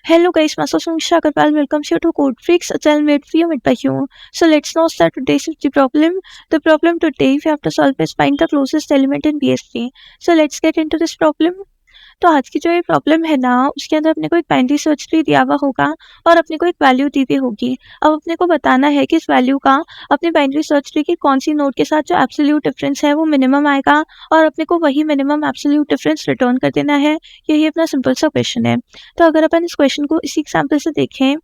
Hello guys, myself Samisha Agarwal welcomes you to Code Freaks, a channel made for you, made by you. So let's now start today's with the problem. The problem today we have to solve is find the closest element in BS3. So let's get into this problem. तो आज की जो ये problem है ना, उसके अंदर अपने को एक बाइनरी सर्च ट्री दिया हुआ होगा और अपने को एक वैल्यू दी हुई होगी। अब अपने को बताना है कि इस वैल्यू का अपनी बाइनरी सर्च ट्री की कौन सी नोड के साथ जो एब्सोल्यूट डिफरेंस है वो मिनिमम आएगा और अपने को वही मिनिमम एब्सोल्यूट डिफरेंस रिटर्न कर देना है। यही अपना सिंपल सा क्वेश्चन है। तो अगर अपन इस क्वेश्चन को इसी एग्जाम्पल से देखें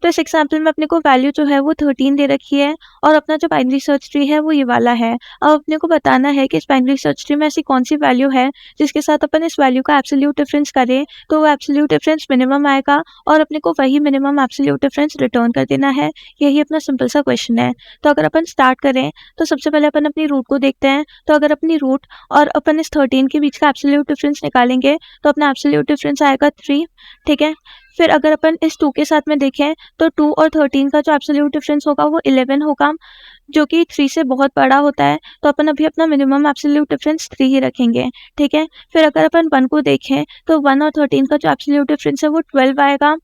तो इस एग्जाम्पल में अपने को वैल्यू जो है वो 13 दे रखी है और अपना जो बाइनरी सर्च ट्री है वो ये वाला है। अब अपने को बताना है कि इस बाइनरी सर्च ट्री में ऐसी कौन सी वैल्यू है जिसके साथ अपन इस वैल्यू का एब्सोल्यूट डिफरेंस करें तो वो एब्सोल्यूट डिफरेंस मिनिमम आएगा और अपने को वही मिनिमम एब्सोल्यूट डिफरेंस रिटर्न कर देना है। यही अपना सिंपल सा क्वेश्चन है। तो अगर अपन स्टार्ट करें तो सबसे पहले अपन अपनी रूट को देखते हैं। तो अगर अपनी रूट और अपन इस 13 के बीच का एब्सोल्यूट डिफरेंस निकालेंगे तो अपना एब्सोल्यूट डिफरेंस आएगा 3। ठीक है, फिर अगर अपन इस 2 के साथ में देखें तो 2 और 13 का जो एब्सोल्यूट डिफरेंस होगा वो 11 होगा, जो कि 3 से बहुत बड़ा होता है। तो अपन अभी अपना मिनिमम एब्सोल्यूट डिफरेंस 3 ही रखेंगे। ठीक है, फिर अगर अपन 1 को देखें तो 1 और 13 का जो एब्सोल्यूट डिफरेंस है वो 12 आएगा,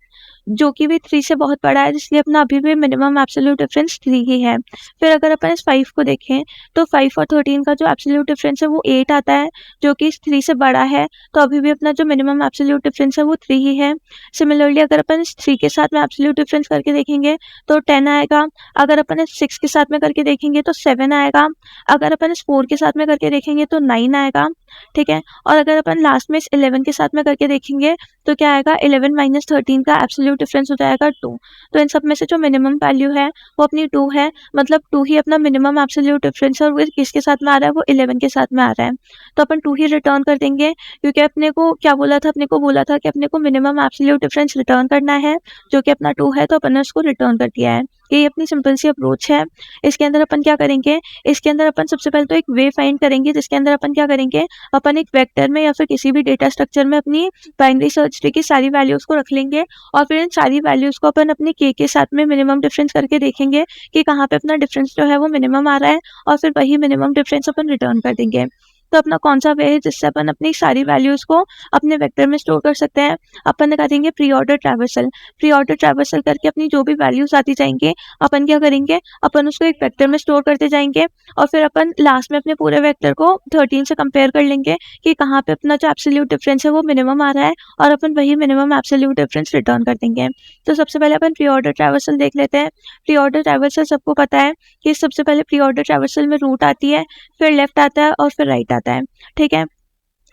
जो कि भी 3 से बहुत बड़ा है, इसलिए अपना अभी भी मिनिमम एब्सोल्यूट डिफरेंस 3 ही है। फिर अगर अपन इस 5 को देखें तो 5 और 13 का जो एब्सोल्यूट डिफरेंस है वो 8 आता है, जो कि इस 3 से बड़ा है। तो अभी भी अपना जो मिनिमम एब्सोल्यूट डिफरेंस है वो 3 ही है। सिमिलरली अगर अपन इस 3 के साथ में एब्सोल्यूट डिफरेंस करके देखेंगे तो 10 आएगा। अगर अपन इस 6 के साथ में करके देखेंगे तो 7 आएगा। अगर अपन इस 4 के साथ में करके देखेंगे तो 9 आएगा। ठीक है, और अगर अपन लास्ट में इस 11 के साथ में करके देखेंगे तो क्या आएगा, 11 माइनस 13 का एब्सोल्यूट डिफरेंस हो जाएगा 2। तो इन सब में से जो मिनिमम वैल्यू है वो अपनी 2 है, मतलब 2 ही अपना मिनिमम एब्सोल्यूट डिफरेंस है और वो किसके साथ में आ रहा है, वो 11 के साथ में आ रहा है। तो अपन 2 ही रिटर्न कर देंगे, क्योंकि अपने को क्या बोला था, अपने को बोला था कि अपने को मिनिमम एब्सोल्यूट डिफरेंस रिटर्न करना है, जो कि अपना 2 है, तो अपन ने उसको रिटर्न कर दिया है। यही अपनी सिंपल सी अप्रोच है। इसके अंदर अपन क्या करेंगे, इसके अंदर अपन सबसे पहले तो एक वे फाइंड करेंगे जिसके अंदर अपन क्या करेंगे, अपन एक वेक्टर में या फिर किसी भी डेटा स्ट्रक्चर में अपनी बाइनरी सर्च ट्री की सारी वैल्यूज को रख लेंगे और फिर इन सारी वैल्यूज को अपन अपने के साथ में मिनिमम डिफरेंस करके देखेंगे कि कहाँ पे अपना डिफरेंस जो है वो मिनिमम आ रहा है और फिर वही मिनिमम डिफरेंस अपन रिटर्न कर देंगे। तो अपना कौन सा वे है जिससे अपन अपनी सारी वैल्यूज को अपने वेक्टर में स्टोर कर सकते हैं, अपन करेंगे pre order traversal. Pre order traversal करके अपनी जो भी वैल्यूज आती जाएंगे अपन क्या करेंगे, अपन उसको एक वेक्टर में स्टोर करते जाएंगे और फिर अपन लास्ट में अपने पूरे वेक्टर को 13 से कंपेयर कर लेंगे कि कहाँ पे अपना जो एब्सोल्यूट डिफरेंस है वो मिनिमम आ रहा है और अपन वही मिनिमम एब्सोल्यूट डिफरेंस रिटर्न कर देंगे। तो सबसे पहले अपन प्री ऑर्डर ट्रैवर्सल देख लेते हैं। प्री ऑर्डर ट्रैवर्सल सबको पता है कि सबसे पहले प्री ऑर्डर ट्रैवर्सल में रूट आती है, फिर लेफ्ट आता है और फिर राइट आता है। ठीक है,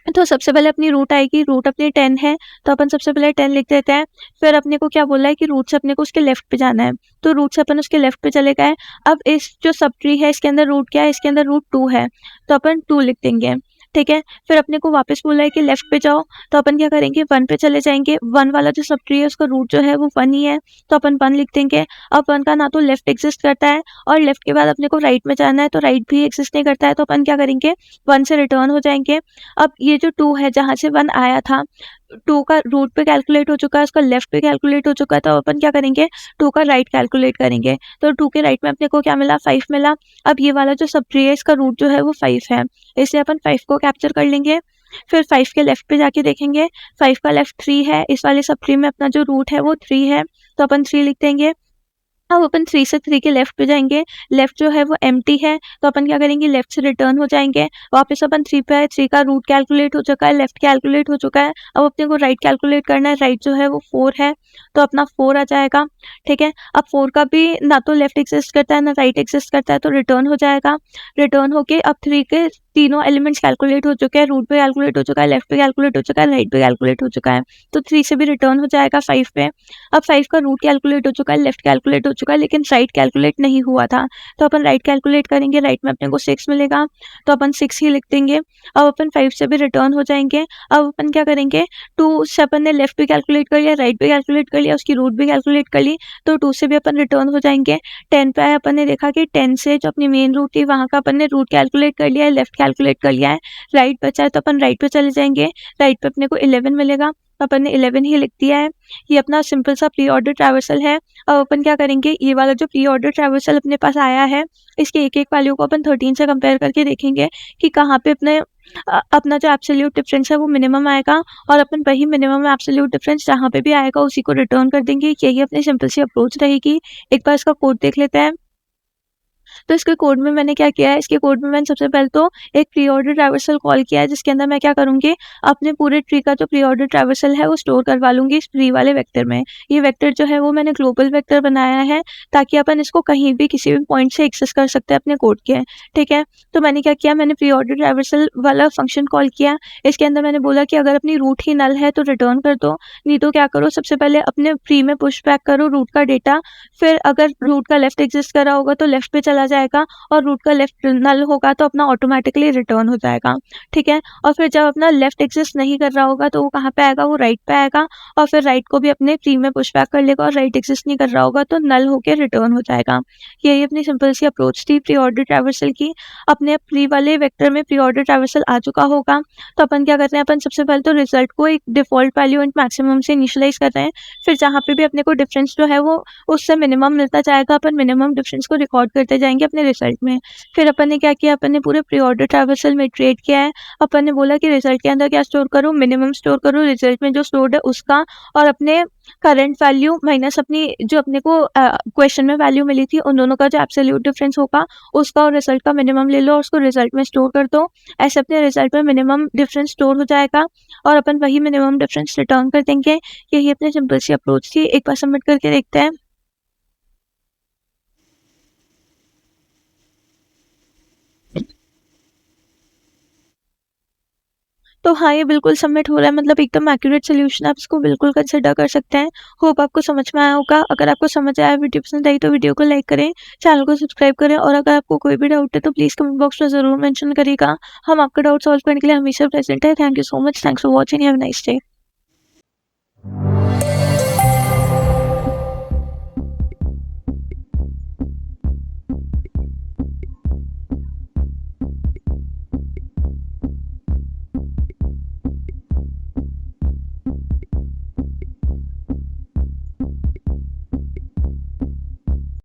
तो सबसे पहले अपनी रूट आएगी, रूट अपनी 10 है, तो अपन सबसे पहले 10 लिख देते हैं। फिर अपने को क्या बोला है कि रूट से अपने को उसके लेफ्ट पे जाना है, तो रूट से अपन उसके लेफ्ट पे चले गए। अब इस जो सब ट्री है इसके अंदर रूट क्या है, इसके अंदर रूट 2 है, तो अपन 2 लिख देंगे। ठीक है, फिर अपने को वापस बोला है कि लेफ्ट पे जाओ, तो अपन क्या करेंगे, 1 पे चले जाएंगे। 1 वाला जो सब ट्री है उसका रूट जो है वो 1 ही है, तो अपन 1 लिख देंगे। अब 1 का ना तो लेफ्ट एग्जिस्ट करता है और लेफ्ट के बाद अपने को राइट में जाना है, तो राइट भी एग्जिस्ट नहीं करता है, तो अपन क्या करेंगे, 1 से रिटर्न हो जाएंगे। अब ये जो 2 है जहाँ से 1 आया था, 2 का रूट पे कैलकुलेट हो चुका है, उसका लेफ्ट पे कैलकुलेट हो चुका है, तो अपन क्या करेंगे, 2 का राइट कैलकुलेट करेंगे। तो 2 के राइट में अपने को क्या मिला, 5 मिला। अब ये वाला जो सब ट्री है इसका रूट जो है वो 5 है, इसलिए अपन 5 को कैप्चर कर लेंगे। फिर 5 के लेफ्ट पे जाके देखेंगे, 5 का लेफ्ट 3 है, इस वाले सब ट्री में अपना जो रूट है वो 3 है, तो अपन 3 लिख देंगे। अब अपन 3 से 3 के लेफ्ट पे जाएंगे, लेफ्ट जो है वो एम्प्टी है, तो अपन क्या करेंगे, लेफ्ट से रिटर्न हो जाएंगे। वापस अपन 3 पे आए, 3 का रूट कैलकुलेट हो चुका है, लेफ्ट कैलकुलेट हो चुका है। अब अपने को राइट कैलकुलेट करना है, राइट जो है वो 4 है, तो अपना 4 आ जाएगा। ठीक है, अब 4 का भी ना तो लेफ्ट एग्जिस्ट करता है ना राइट एग्जिस्ट करता है, तो रिटर्न हो जाएगा। रिटर्न होके अब 3 के तीनों एलिमेंट्स कैलकुलेट हो चुके हैं, रूट पे कैलकुलेट हो चुका है, लेफ्ट पे कैलकुलेट हो चुका है, राइट पे कैलकुलेट हो चुका है, तो 3 से भी रिटर्न हो जाएगा 5 पे। अब 5 का रूट कैलकुलेट हो चुका है, लेफ्ट कैलकुलेट हो चुका है, लेकिन राइट कैलकुलेट नहीं हुआ था, तो अपन राइट कैलकुलेट करेंगे, राइट में अपने को 6 मिलेगा, तो अपन 6 ही लिख देंगे। अब अपन 5 से भी रिटर्न हो जाएंगे। अब अपन क्या करेंगे, 2 से अपन ने लेफ्ट भी कैलकुलेट कर लिया, राइट भी कैलकुलेट कर लिया, उसकी रूट भी कैलकुलेट कर ली, तो 2 से भी अपन रिटर्न हो जाएंगे। 10 पे आए, अपन ने देखा कि 10 से जो अपनी मेन रूट थी वहाँ का अपन ने रूट कैलकुलेट कर लिया है, लेफ्ट कैलकुलेट कर लिया है, राइट बचा है, तो अपन राइट पे चले जाएंगे। राइट पे अपने को 11 मिलेगा, तो अपन ने 11 ही लिख दिया है। ये अपना सिंपल सा प्री ऑर्डर ट्रैवर्सल है। अब अपन क्या करेंगे, ये वाला जो प्री ऑर्डर ट्रैवर्सल अपने पास आया है, इसके एक एक वैल्यू को अपन 13 से कंपेयर करके देखेंगे कि कहाँ पे अपने अपना जो एब्सोल्यूट डिफरेंस है वो मिनिमम आएगा और अपन वही मिनिमम एब्सोल्यूट डिफरेंस जहाँ पे भी आएगा उसी को रिटर्न कर देंगे। यही अपनी सिंपल सी अप्रोच रहेगी। एक बार इसका कोड देख लेते हैं। तो इसके कोड में मैंने क्या किया है, इसके कोड में मैंने सबसे पहले तो एक प्री ऑर्डर ट्रैवर्सल कॉल किया है, जिसके अंदर मैं क्या करूँगी, अपने पूरे ट्री का जो प्री ऑर्डर ट्रैवर्सल है वो स्टोर करवा लूँगी इस प्री वाले वेक्टर में। ये वेक्टर जो है वो मैंने ग्लोबल वेक्टर बनाया है, ताकि अपन इसको कहीं भी किसी भी पॉइंट से एक्सेस कर सकते हैं अपने कोड के, ठीक है। तो मैंने क्या किया, मैंने प्री ऑर्डर ट्रैवर्सल वाला फंक्शन कॉल किया। इसके अंदर मैंने बोला कि अगर अपनी रूट ही नल है तो रिटर्न कर दो, नहीं तो क्या करो, सबसे पहले अपने प्री में पुश बैक करो रूट का डेटा, फिर अगर रूट का लेफ्ट एग्जिस्ट कर रहा होगा तो लेफ्ट पे चला जाएगा और रूट का लेफ्ट नल होगा तो अपना ऑटोमेटिकली रिटर्न हो जाएगा, ठीक है। और फिर जब अपना लेफ्ट एग्जिस्ट नहीं कर रहा होगा तो वो कहाँ पे आएगा, वो राइट पे आएगा और फिर राइट को भी अपने प्री में पुश बैक कर लेगा और राइट एग्जिस्ट नहीं कर रहा होगा तो नल होके रिटर्न हो जाएगा। यही अपनी सिंपल सी अप्रोच थी प्री ऑर्डर ट्रैवर्सल की। अपने प्री वाले वेक्टर में प्री ऑर्डर ट्रैवर्सल आ चुका होगा तो अपन क्या करते हैं, अपन सबसे पहले तो रिजल्ट को एक डिफॉल्ट वैल्यू एंड मैक्सिमम से इनिशियलाइज कर रहे हैं। फिर जहाँ पे भी अपने को डिफरेंस जो है वो उससे मिनिमम मिलता जाएगा, अपन मिनिमम डिफरेंस को रिकॉर्ड करते जाएँगे अपने रिजल्ट में। फिर अपन ने क्या किया, अपन ने पूरे प्री ऑर्डर ट्रैवर्सल में इटरेट किया है। अपन ने बोला कि रिजल्ट के अंदर क्या स्टोर करो, मिनिमम स्टोर करो रिजल्ट में जो स्टोर्ड है उसका, और अपने करंट वैल्यू माइनस अपनी जो अपने को क्वेश्चन में वैल्यू मिली थी उन दोनों का जो एब्सोल्यूट डिफरेंस होगा उसका और रिजल्ट का मिनिमम ले लो और उसको रिजल्ट में स्टोर कर दो। ऐसे अपने रिजल्ट में मिनिमम डिफरेंस स्टोर हो जाएगा और अपन वही मिनिमम डिफरेंस रिटर्न कर देंगे। यही अपनी सिंपल सी अप्रोच थी। एक बार सबमिट करके देखते हैं। तो हाँ, ये बिल्कुल सबमिट हो रहा है, मतलब एकदम एक्यूरेट सॉल्यूशन, आप इसको बिल्कुल कंसिडर कर सकते हैं। होप आपको समझ में आया होगा। अगर आपको समझ आया, वीडियो पसंद आई तो वीडियो को लाइक करें, चैनल को सब्सक्राइब करें और अगर आपको कोई भी डाउट है तो प्लीज़ कमेंट बॉक्स में ज़रूर मेंशन करिएगा। हम आपका डाउट सॉल्व करने के लिए हमेशा प्रेजेंट है। Thank you so much. Thanks for watching. Have a nice day.